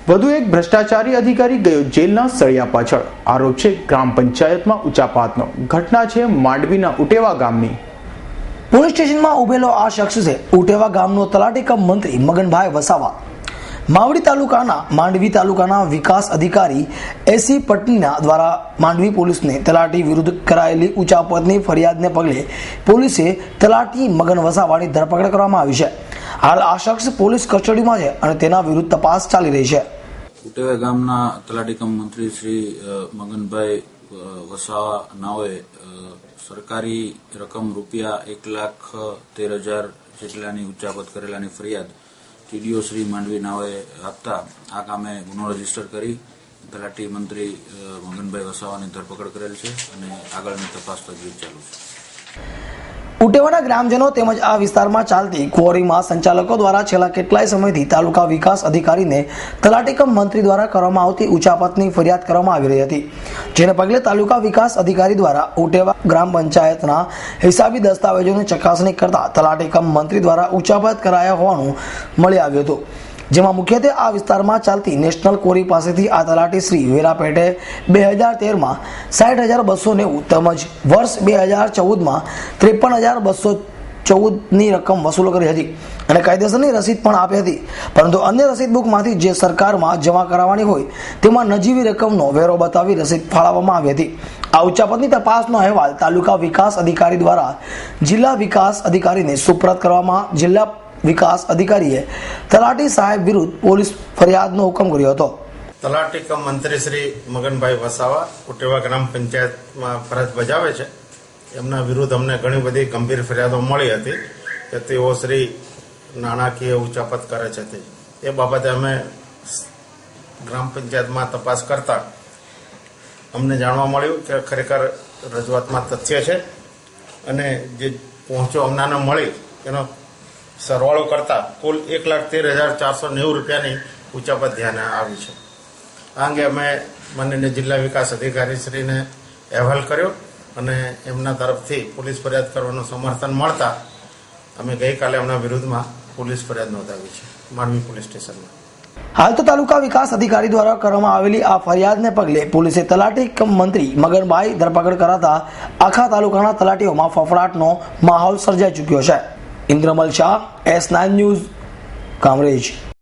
વધુ એક ભ્રષ્ટાચારી અધિકારી ગયો જેલના સળિયા પાછળ। આરોપ છે ગ્રામ પંચાયતમાં ઉચાપાતનો। ઘટના છે માંડવીના ઉટેવા ગામની। પોલીસ સ્ટેશનમાં ઉભેલો આ શખ્સ છે ઉટેવા ગામનો તલાટી કમ મંત્રી મગનભાઈ વસાવા। માંડવી તાલુકાના વિકાસ અધિકારી એસી પટનીના દ્વારા માંડવી પોલીસને તલાટી વિરુદ્ધ કરાયેલી ઉચાપતની ફરિયાદને પગલે પોલીસે તલાટી મગન વસાવાની ધરપકડ કરવામાં આવી છે। હાલ આ શખ્સ પોલીસ કસ્ટડીમાં છે અને તેના વિરુદ્ધ તપાસ ચાલી રહી છે। ઉટેવા ગામના તલાટી કમ મંત્રી શ્રી મગનભાઈ વસાવા નાઓએ સરકારી રકમ રૂપિયા 1,13,000 જેટલાની ઉચાપત કરેલાની ફરિયાદ ટીડીઓ શ્રી માંડવી નાઓએ આપતા આ કામે ગુનો રજીસ્ટર કરી તલાટી મંત્રી મગનભાઈ વસાવાની ધરપકડ કરેલ છે અને આગળની તપાસ તજવીજ ચાલુ છે। ઉટેવાના ગ્રામજનો તેમજ આ વિસ્તારમાં ચાલતી ક્વોરીમાં સંચાલકો દ્વારા છેલ્લા કેટલાય સમયથી તાલુકા વિકાસ અધિકારીને તલાટી કમ મંત્રી દ્વારા કરવામાં આવતી ઉચાપતની ફરિયાદ કરવામાં આવી રહી હતી, જેને પગલે તાલુકા વિકાસ અધિકારી દ્વારા ઉટેવા ગ્રામ પંચાયતના હિસાબી દસ્તાવેજોની ચકાસણી કરતા તલાટી કમ મંત્રી દ્વારા ઉચાપત કરાયા હોવાનું મળી આવ્યું હતું, જેમાં મુખ્યત્વે આ વિસ્તારમાં ચાલતી નેશનલ કોરી પાસેથી આ તલાટી શ્રી વેરાપેટે 2013માં 60,290 તેમજ વર્ષ 2014માં 53,214ની રકમ વસૂલ કરી હતી અને કાયદેસરની રસીદ પણ આપી હતી, પરંતુ અન્ય રસીદ બુકમાંથી જે સરકારમાં જમા કરાવવાની હોય તેમાં નજીવી રકમનો વેરો બતાવી રસીદ ફાળવવામાં આવી હતી। આ ઉચાપતની તપાસનો અહેવાલ તાલુકા વિકાસ અધિકારી દ્વારા જિલ્લા વિકાસ અધિકારીને સુપરત કરવામાં જિલ્લા વિકાસ અધિકારીએ તલાટી સાહેબ વિરુદ્ધ પોલીસ ફરિયાદનો હુકમ કર્યો હતો। તલાટી કમ મંત્રી શ્રી મગનભાઈ વસાવા ઉટેવા ગ્રામ પંચાયતમાં ફરજ બજાવે છે, એમના વિરુદ્ધ અમને ઘણી બધી ગંભીર ફરિયાદો મળી હતી કે તેઓ શ્રી નાણાકીય ઉચાપત કરે છે। એ બાબતે અમે ગ્રામ પંચાયતમાં તપાસ કરતા અમને જાણવા મળ્યું કે ખરેખર રજૂઆતમાં તથ્ય છે અને જે પહોંચો અમને મળી એનો સરવાળો કરતા કુલ 1,13,490 રૂપિયાની ઉચાપત ધ્યાને આવી છે। આ અંગે અમે માનનીય જિલ્લા વિકાસ અધિકારી શ્રીને અહેવાલ કર્યો અને એમના તરફથી પોલીસ ફરિયાદ કરવાનું સમર્થન મળતા અમે ગઈકાલે એમના વિરુદ્ધમાં પોલીસ ફરિયાદ નોંધાવી છે માંડવી પોલીસ સ્ટેશનમાં। હાલ તો તાલુકા વિકાસ અધિકારી દ્વારા કરવામાં આવેલી આ ફરિયાદને પગલે પોલીસે તલાટી કમ મંત્રી મગનભાઈ ધરપકડ કરાતા આખા તાલુકાના તલાટીઓમાં ફફડાટનો માહોલ સર્જાઈ ચૂક્યો છે। Indramal Shah, S9 news, Kamrej.